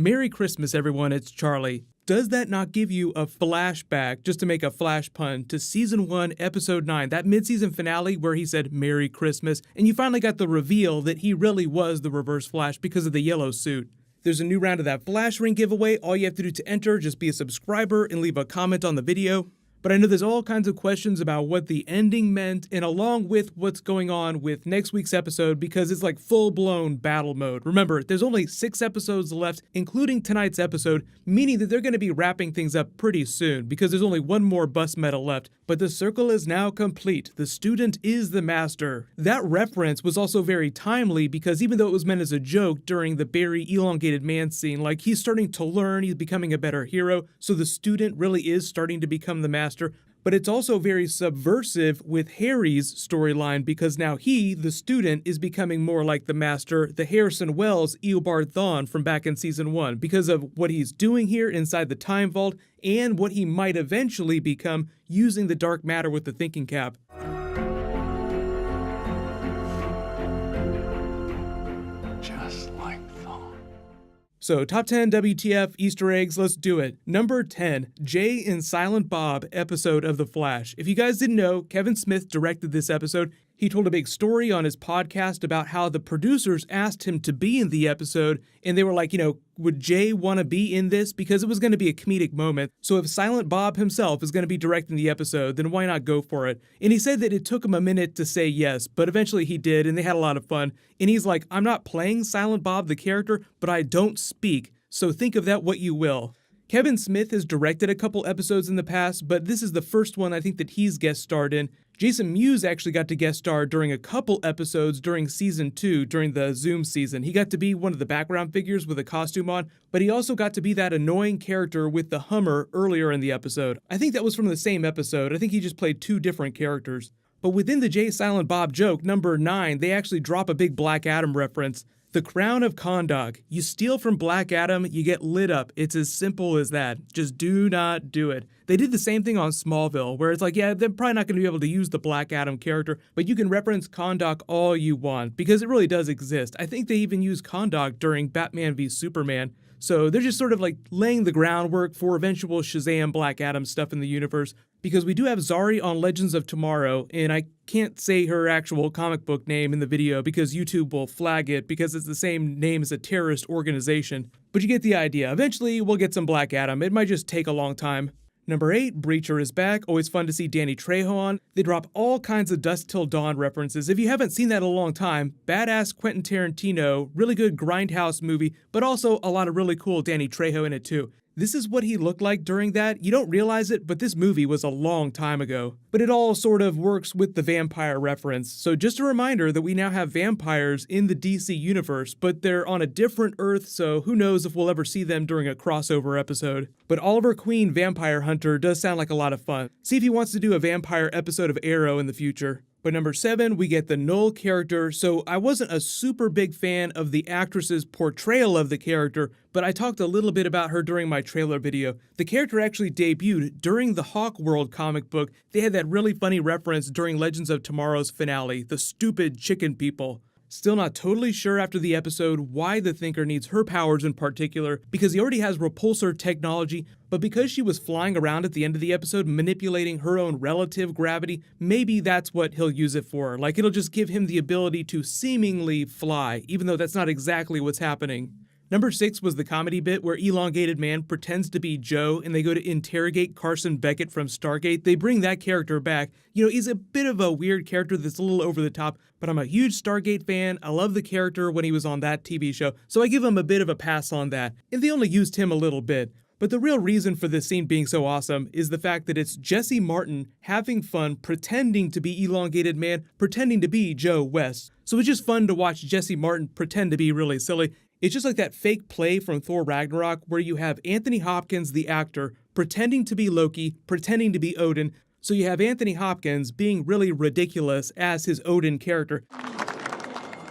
Merry Christmas, everyone, it's Charlie. Does that not give you a flashback, just to make a flash pun, to Season 1, Episode 9, that mid-season finale where he said Merry Christmas, and you finally got the reveal that he really was the Reverse Flash because of the yellow suit. There's a new round of that Flash Ring giveaway. All you have to do to enter, just be a subscriber and leave a comment on the video. But I know there's all kinds of questions about what the ending meant, and along with what's going on with next week's episode, because it's like full-blown battle mode. Remember, there's only 6 episodes left, including tonight's episode, meaning that they're going to be wrapping things up pretty soon, because there's only one more bus medal left. But the circle is now complete. The student is the master. That reference was also very timely, because even though it was meant as a joke during the Barry elongated man scene, like he's starting to learn, he's becoming a better hero, so the student really is starting to become the master. But it's also very subversive with Harry's storyline because now he, the student, is becoming more like the master, the Harrison Wells Eobard Thawne from back in Season 1 because of what he's doing here inside the Time Vault and what he might eventually become using the dark matter with the thinking cap. So, top 10 WTF Easter eggs, let's do it. Number 10, Jay and Silent Bob episode of The Flash. If you guys didn't know, Kevin Smith directed this episode. He told a big story on his podcast about how the producers asked him to be in the episode, and they were like, would Jay want to be in this? Because it was going to be a comedic moment. So if Silent Bob himself is going to be directing the episode, then why not go for it? And he said that it took him a minute to say yes, but eventually he did, and they had a lot of fun. And he's like, I'm not playing Silent Bob the character, but I don't speak, so think of that what you will. Kevin Smith has directed a couple episodes in the past, but this is the first one I think that he's guest starred in. Jason Mewes actually got to guest star during a couple episodes during Season 2, during the Zoom season. He got to be one of the background figures with a costume on, but he also got to be that annoying character with the Hummer earlier in the episode. I think that was from the same episode. I think he just played 2 different characters. But within the Jay Silent Bob joke, number 9, they actually drop a big Black Adam reference. The Crown of Kahndaq. You steal from Black Adam, you get lit up. It's as simple as that. Just do not do it. They did the same thing on Smallville, where it's like, yeah, they're probably not going to be able to use the Black Adam character, but you can reference Kahndaq all you want, because it really does exist. I think they even used Kahndaq during Batman v Superman. So they're just sort of like laying the groundwork for eventual Shazam Black Adam stuff in the universe, because we do have Zari on Legends of Tomorrow, and I can't say her actual comic book name in the video because YouTube will flag it because it's the same name as a terrorist organization. But you get the idea. Eventually, we'll get some Black Adam. It might just take a long time. Number 8, Breacher is back. Always fun to see Danny Trejo on. They drop all kinds of Dusk Till Dawn references. If you haven't seen that in a long time, badass Quentin Tarantino, really good Grindhouse movie, but also a lot of really cool Danny Trejo in it too. This is what he looked like during that. You don't realize it, but this movie was a long time ago. But it all sort of works with the vampire reference. So just a reminder that we now have vampires in the DC universe, but they're on a different Earth, so who knows if we'll ever see them during a crossover episode. But Oliver Queen Vampire Hunter does sound like a lot of fun. See if he wants to do a vampire episode of Arrow in the future. But number 7, we get the Null character. So I wasn't a super big fan of the actress's portrayal of the character, but I talked a little bit about her during my trailer video. The character actually debuted during the Hawk World comic book. They had that really funny reference during Legends of Tomorrow's finale, the stupid chicken people. Still not totally sure after the episode why the Thinker needs her powers in particular, because he already has repulsor technology, but because she was flying around at the end of the episode manipulating her own relative gravity, maybe that's what he'll use it for. Like, it'll just give him the ability to seemingly fly, even though that's not exactly what's happening. Number 6 was the comedy bit where Elongated Man pretends to be Joe and they go to interrogate Carson Beckett from Stargate. They bring that character back. He's a bit of a weird character that's a little over the top, but I'm a huge Stargate fan. I love the character when he was on that TV show, so I give him a bit of a pass on that. And they only used him a little bit. But the real reason for this scene being so awesome is the fact that it's Jesse Martin having fun pretending to be Elongated Man, pretending to be Joe West. So it's just fun to watch Jesse Martin pretend to be really silly. It's just like that fake play from Thor Ragnarok where you have Anthony Hopkins, the actor, pretending to be Loki, pretending to be Odin. So you have Anthony Hopkins being really ridiculous as his Odin character.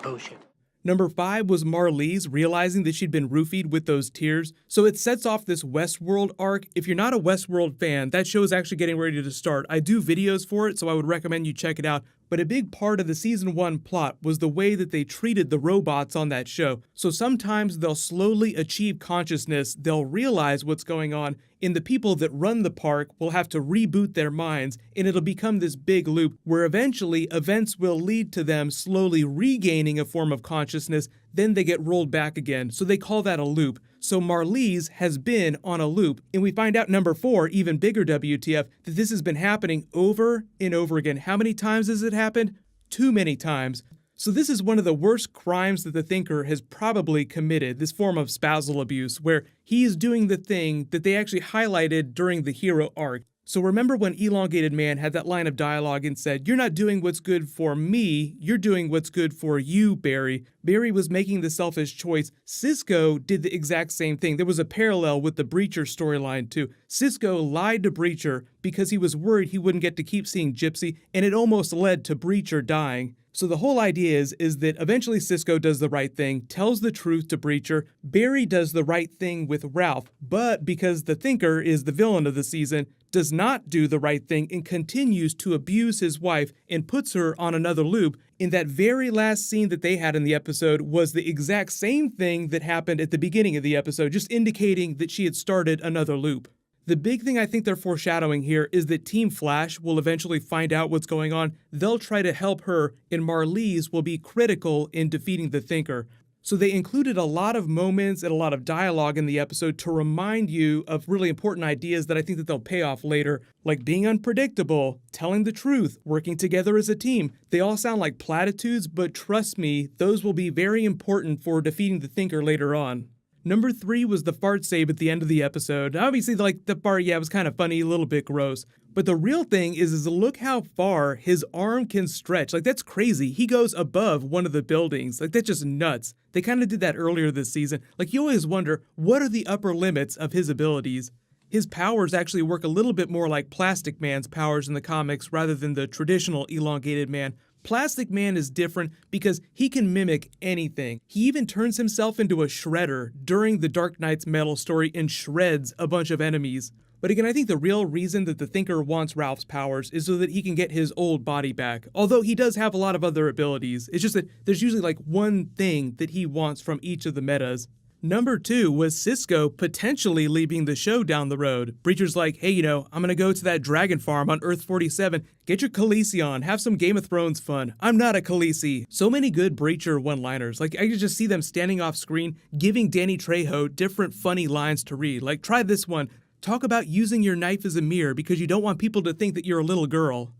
Oh shit. Number 5 was Marlize realizing that she'd been roofied with those tears. So it sets off this Westworld arc. If you're not a Westworld fan, that show is actually getting ready to start. I do videos for it, so I would recommend you check it out. But a big part of the season 1 plot was the way that they treated the robots on that show. So sometimes they'll slowly achieve consciousness, they'll realize what's going on, and the people that run the park will have to reboot their minds, and it'll become this big loop where eventually events will lead to them slowly regaining a form of consciousness, then they get rolled back again. So they call that a loop. So Marlize has been on a loop, and we find out number 4, even bigger WTF, that this has been happening over and over again. How many times has it happened? Too many times. So this is one of the worst crimes that the Thinker has probably committed, this form of spousal abuse, where he is doing the thing that they actually highlighted during the hero arc. So remember when Elongated Man had that line of dialogue and said, "You're not doing what's good for me, you're doing what's good for you, Barry." Barry was making the selfish choice. Sisko did the exact same thing. There was a parallel with the Breacher storyline too. Sisko lied to Breacher because he was worried he wouldn't get to keep seeing Gypsy, and it almost led to Breacher dying. So the whole idea is that eventually Sisko does the right thing, tells the truth to Breacher, Barry does the right thing with Ralph, but because the Thinker is the villain of the season, does not do the right thing and continues to abuse his wife and puts her on another loop. In that very last scene that they had in the episode was the exact same thing that happened at the beginning of the episode, just indicating that she had started another loop. The big thing I think they're foreshadowing here is that Team Flash will eventually find out what's going on. They'll try to help her, and Marlize will be critical in defeating the Thinker. So they included a lot of moments and a lot of dialogue in the episode to remind you of really important ideas that I think that they'll pay off later, like being unpredictable, telling the truth, working together as a team. They all sound like platitudes, but trust me, those will be very important for defeating the Thinker later on. Number 3 was the fart save at the end of the episode. Obviously, like, the fart, was kind of funny, a little bit gross. But the real thing is look how far his arm can stretch. Like, that's crazy. He goes above one of the buildings. Like, that's just nuts. They kind of did that earlier this season. Like, you always wonder, what are the upper limits of his abilities? His powers actually work a little bit more like Plastic Man's powers in the comics rather than the traditional Elongated Man. Plastic Man is different because he can mimic anything. He even turns himself into a shredder during the Dark Knight's Metal story and shreds a bunch of enemies. But again, I think the real reason that the Thinker wants Ralph's powers is so that he can get his old body back. Although he does have a lot of other abilities, it's just that there's usually like one thing that he wants from each of the metas. Number 2 was Sisko potentially leaving the show down the road. Breacher's like, hey, I'm gonna go to that dragon farm on Earth 47. Get your Khaleesi on, have some Game of Thrones fun. I'm not a Khaleesi. So many good Breacher one-liners. Like, I could just see them standing off screen, giving Danny Trejo different funny lines to read. Like, try this one. Talk about using your knife as a mirror because you don't want people to think that you're a little girl.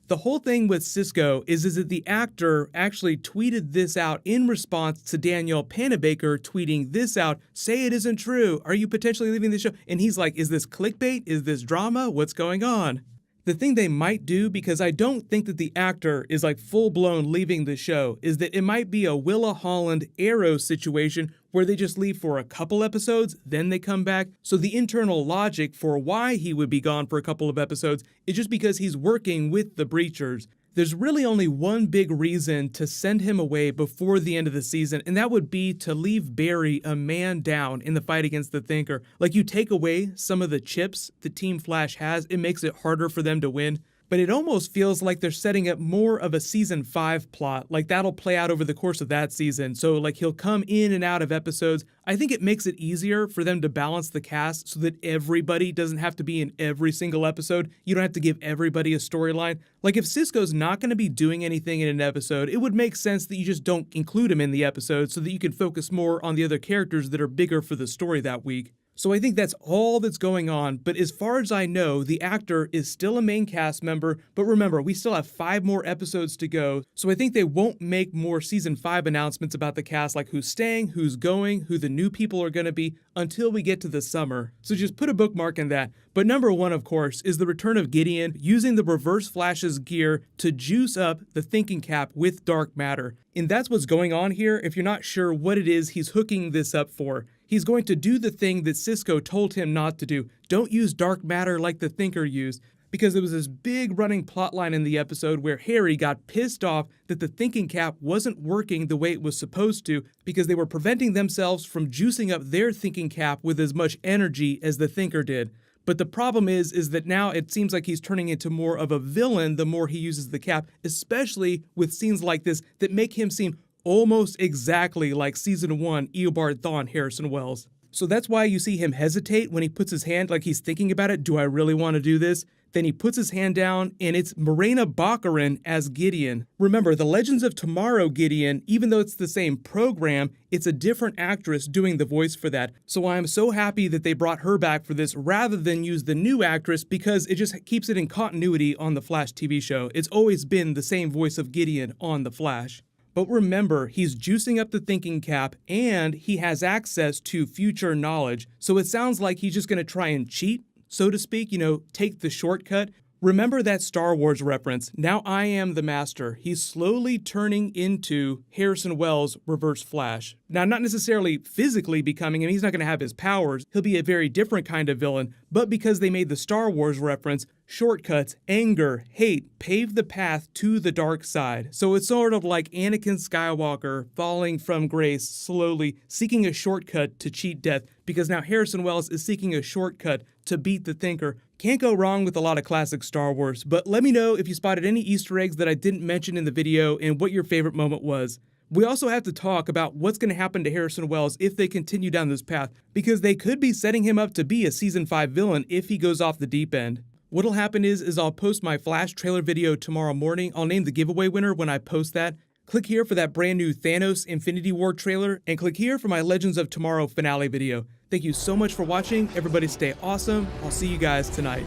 The whole thing with Sisko is that the actor actually tweeted this out in response to Danielle Panabaker tweeting this out. Say it isn't true. Are you potentially leaving the show? And he's like, is this clickbait? Is this drama? What's going on? The thing they might do, because I don't think that the actor is like full-blown leaving the show, is that it might be a Willa Holland Arrow situation where they just leave for a couple episodes, then they come back. So the internal logic for why he would be gone for a couple of episodes is just because he's working with the Breachers. There's really only one big reason to send him away before the end of the season, and that would be to leave Barry a man down in the fight against the Thinker. Like, you take away some of the chips that Team Flash has, it makes it harder for them to win. But it almost feels like they're setting up more of a season 5 plot, like that'll play out over the course of that season. So like he'll come in and out of episodes. I think it makes it easier for them to balance the cast so that everybody doesn't have to be in every single episode. You don't have to give everybody a storyline. Like if Sisko's not going to be doing anything in an episode, it would make sense that you just don't include him in the episode so that you can focus more on the other characters that are bigger for the story that week. So I think that's all that's going on, but as far as I know, the actor is still a main cast member, but remember, we still have 5 more episodes to go, so I think they won't make more season 5 announcements about the cast, like who's staying, who's going, who the new people are going to be, until we get to the summer. So just put a bookmark in that. But number 1, of course, is the return of Gideon using the Reverse Flash's gear to juice up the thinking cap with dark matter. And that's what's going on here if you're not sure what it is he's hooking this up for. He's going to do the thing that Sisko told him not to do. Don't use dark matter like the Thinker used. Because there was this big running plotline in the episode where Harry got pissed off that the thinking cap wasn't working the way it was supposed to because they were preventing themselves from juicing up their thinking cap with as much energy as the Thinker did. But the problem is that now it seems like he's turning into more of a villain the more he uses the cap, especially with scenes like this that make him seem almost exactly like Season 1 Eobard Thawne Harrison Wells. So that's why you see him hesitate when he puts his hand, like he's thinking about it. Do I really want to do this? Then he puts his hand down, and it's Morena Baccarin as Gideon. Remember, the Legends of Tomorrow Gideon, even though it's the same program, it's a different actress doing the voice for that. So I'm so happy that they brought her back for this rather than use the new actress, because it just keeps it in continuity on the Flash TV show. It's always been the same voice of Gideon on the Flash. But remember, he's juicing up the thinking cap, and he has access to future knowledge. So it sounds like he's just going to try and cheat, so to speak, take the shortcut. Remember that Star Wars reference, now I am the master. He's slowly turning into Harrison Wells' Reverse Flash. Now, not necessarily physically becoming him, he's not going to have his powers. He'll be a very different kind of villain, but because they made the Star Wars reference, shortcuts, anger, hate pave the path to the dark side. So it's sort of like Anakin Skywalker falling from grace, slowly seeking a shortcut to cheat death, because now Harrison Wells is seeking a shortcut to beat the Thinker. Can't go wrong with a lot of classic Star Wars, but let me know if you spotted any Easter eggs that I didn't mention in the video and what your favorite moment was. We also have to talk about what's going to happen to Harrison Wells if they continue down this path, because they could be setting him up to be a Season 5 villain if he goes off the deep end. What'll happen is I'll post my Flash trailer video tomorrow morning. I'll name the giveaway winner when I post that. Click here for that brand new Thanos Infinity War trailer, and click here for my Legends of Tomorrow finale video. Thank you so much for watching. Everybody stay awesome. I'll see you guys tonight.